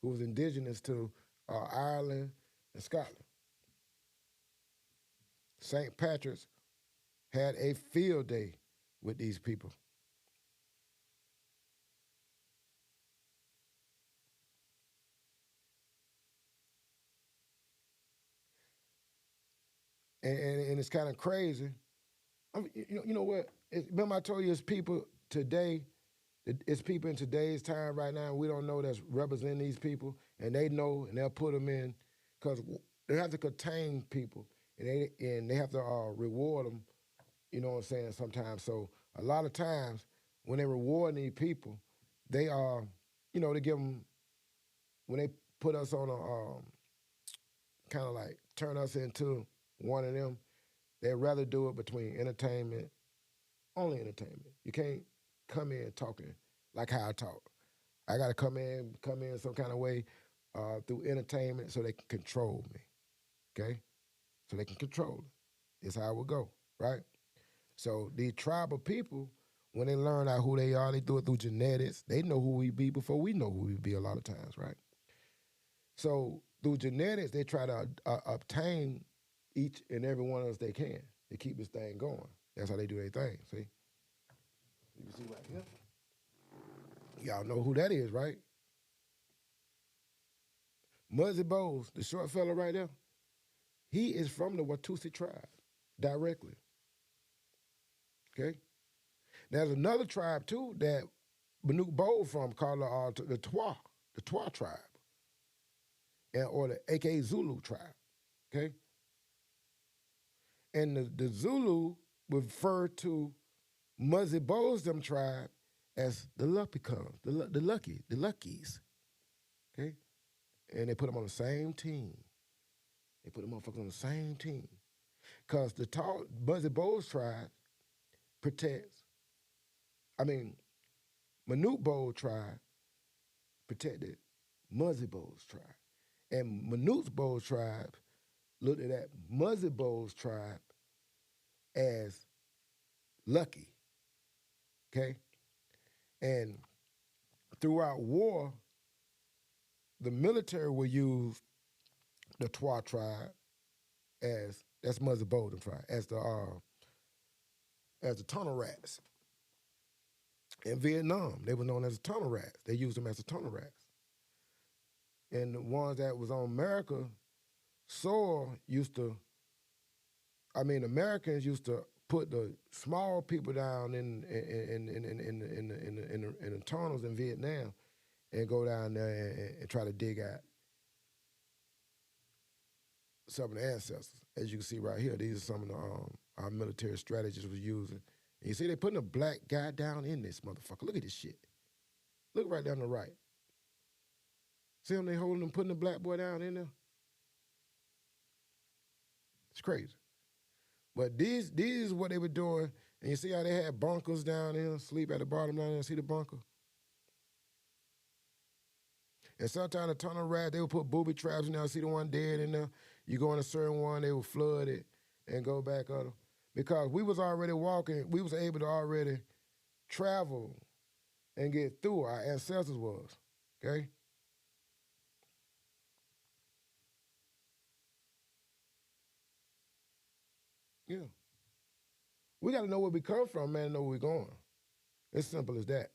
who was indigenous to Ireland and Scotland. St. Patrick's had a field day with these people. And it's kind of crazy. You know what? Remember I told you it's people today, it's people in today's time right now, we don't know that's representing these people, and they know, and they'll put them in, because they have to contain people, and they have to reward them, you know what I'm saying, sometimes. So a lot of times, when they reward these people, they they give them, when they put us on a, kind of like turn us into one of them, they'd rather do it between entertainment, only entertainment. You can't come in talking like how I talk. I got to come in some kind of way through entertainment so they can control me, okay? So they can control it. It's how it would go, right? So these tribal people, when they learn out who they are, they do it through genetics. They know who we be before we know who we be a lot of times, right? So through genetics, they try to obtain each and every one of us they can to keep this thing going. That's how they do their thing, see? You see right here? Y'all know who that is, right? Muzzy Bowles, the short fella right there, he is from the Watusi tribe, directly, okay? There's another tribe, too, that Banuk Bowl from called the Twa tribe, or the A.K.A. Zulu tribe, okay? And the Zulu refer to Muzzy Bowles them tribe as the Lumpicons, the Luckies, okay? And they put them on the same team. They put them motherfuckers on the same team. Because the tall Muzzy Bowles tribe protects, I mean, Manute Bowl tribe protected Muzzy Bowles tribe. And Manute's Bowles tribe looked at that Muzzy Bowles tribe as lucky, okay? And throughout war, the military will use the Twa tribe that's Muzzy Bowles tribe, as the tunnel rats. In Vietnam, they were known as the tunnel rats. They used them as the tunnel rats. And the ones that was on America soil Americans used to put the small people down in the tunnels in Vietnam and go down there and try to dig out some of the ancestors. As you can see right here, these are some of the our military strategists was using. And you see, they putting a black guy down in this motherfucker. Look at this shit. Look right down the right. See them, they holding them, putting the black boy down in there? It's crazy. But these is what they were doing. And you see how they had bunkers down there, sleep at the bottom down there, see the bunker? And sometimes the tunnel rat, they would put booby traps in there, see the one dead in there. You go in a certain one, they would flood it and go back on them. Because we was already walking, we was able to already travel and get through, our ancestors was, okay? Yeah. We got to know where we come from, man, to know where we're going. It's simple as that.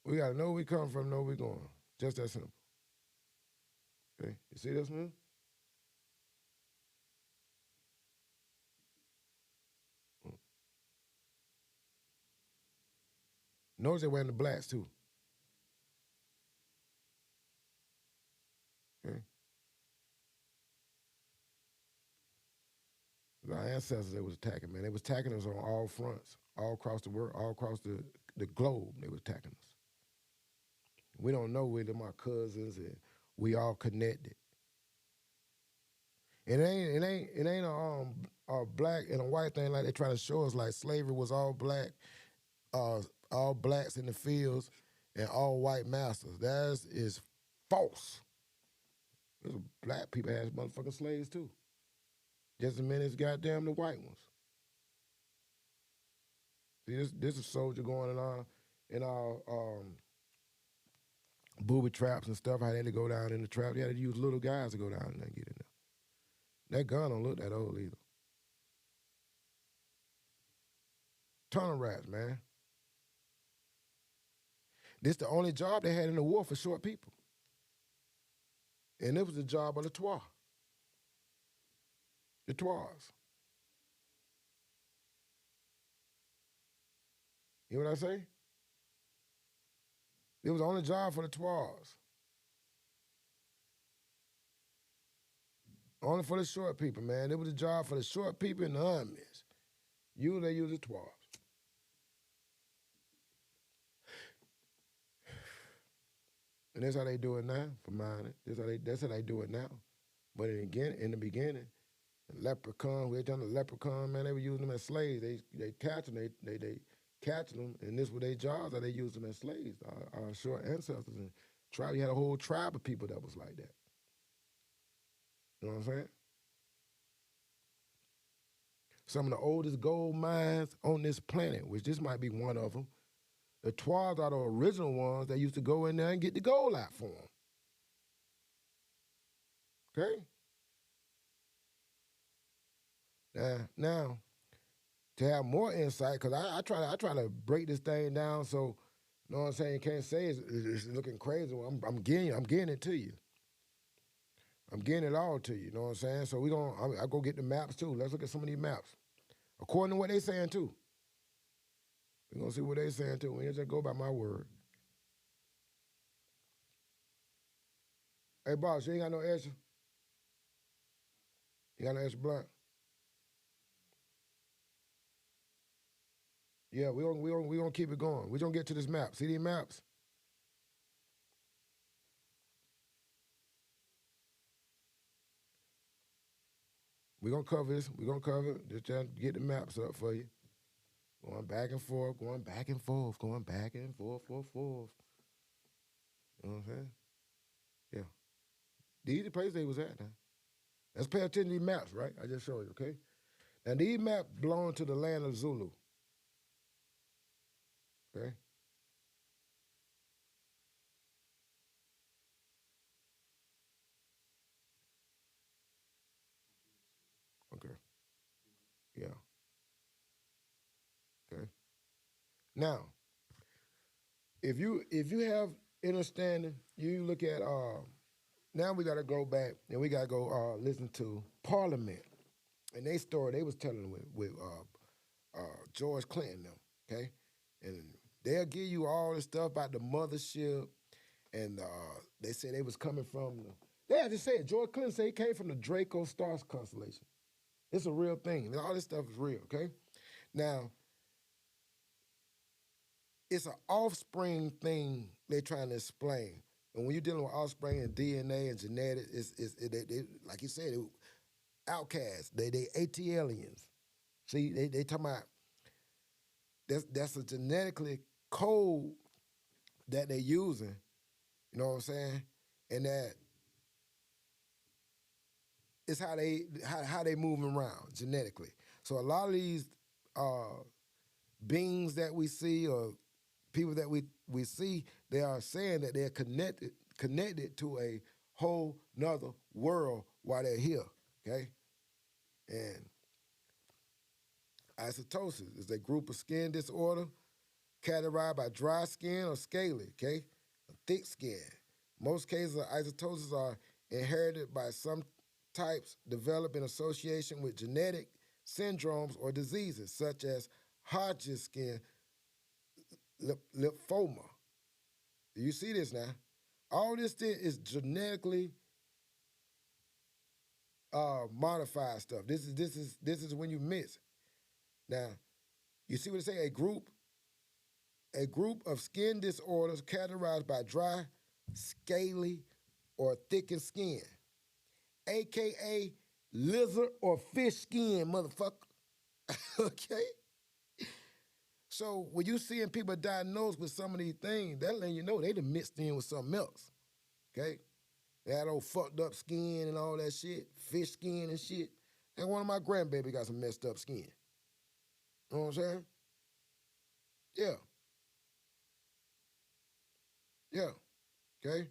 We got to know where we come from, know where we're going. Just that simple. Okay? You see this, man? Notice they're wearing the blacks, too. Okay? Our ancestors, they was attacking, man. They was attacking us on all fronts, all across the world, all across the globe, they was attacking us. We don't know where them our cousins, and we all connected. It ain't a black and a white thing like they try to show us, like slavery was all black, all blacks in the fields and all white masters. That is false. There's black people had motherfucking slaves too. Just as many as goddamn the white ones. See, this is soldier going in our booby traps and stuff, how they had to go down in the trap. They had to use little guys to go down there and get in there. That gun don't look that old either. Tunnel rats, man. This the only job they had in the war for short people. And it was the job of the Twa. The Twas. You know what I say? It was the only job for the Twas. Only for the short people, man. It was a job for the short people and the unmissed. They use the Twas. And that's how they do it now, for mine. That's how they do it now. But in the beginning, the leprechaun, we done the leprechaun, man, they were using them as slaves. They catch them, they catch them, and this were their jobs, that they used them as slaves. Our short ancestors and tribe, you had a whole tribe of people that was like that. You know what I'm saying? Some of the oldest gold mines on this planet, which this might be one of them, the Twas are the original ones that used to go in there and get the gold out for them. Okay? Now, to have more insight, because I try to break this thing down so, you know what I'm saying, you can't say it's looking crazy. Well, I'm getting it to you. I'm getting it all to you, you know what I'm saying? So I go get the maps too. Let's look at some of these maps. According to what they saying too. We're gonna see what they saying too. We ain't just go by my word. Hey boss, you ain't got no extra? You got no extra blunt? Yeah, we gonna keep it going. We gonna get to this map. See these maps? We gonna cover this. We gonna cover it. Just trying to get the maps up for you. Going back and forth, going back and forth, going back and forth, forth. You know what I'm saying? Yeah. These are the places they was at now. Let's pay attention to these maps, right? I just showed you, okay? Now these maps belong to the land of Zulu. Okay? Okay. Yeah. Okay. Now, if you have understanding, you look at now we gotta go back and we gotta go listen to Parliament and they story they was telling with George Clinton them, okay? And they'll give you all this stuff about the mothership and they said they was coming from they had to say it. George Clinton said he came from the Draco Stars constellation. It's a real thing. All this stuff is real, okay? Now, it's an offspring thing they're trying to explain. And when you're dealing with offspring and DNA and genetics, they, like you said, outcasts. They AT aliens. See, they talking about that's a genetically code that they're using. You know what I'm saying? And that it's how they moving around genetically. So a lot of these beings that we see or people that we see, they are saying that they're connected to a whole nother world while they're here, okay? And isotosis is a group of skin disorder categorized by dry skin or scaly, okay? Thick skin. Most cases of isotosis are inherited by some types developed in association with genetic syndromes or diseases such as Hodgkin's skin lymphoma. Do you see this now? All this thing is genetically modified stuff. This is when you mix. Now, you see what it say? A group of skin disorders categorized by dry, scaly, or thickened skin, aka lizard or fish skin, motherfucker. Okay? So when you seeing people diagnosed with some of these things, that letting you know they done mixed in with something else. Okay? They had old fucked up skin and all that shit, fish skin and shit. And one of my grandbaby got some messed up skin. You know what I'm saying? Yeah. Yeah. Okay?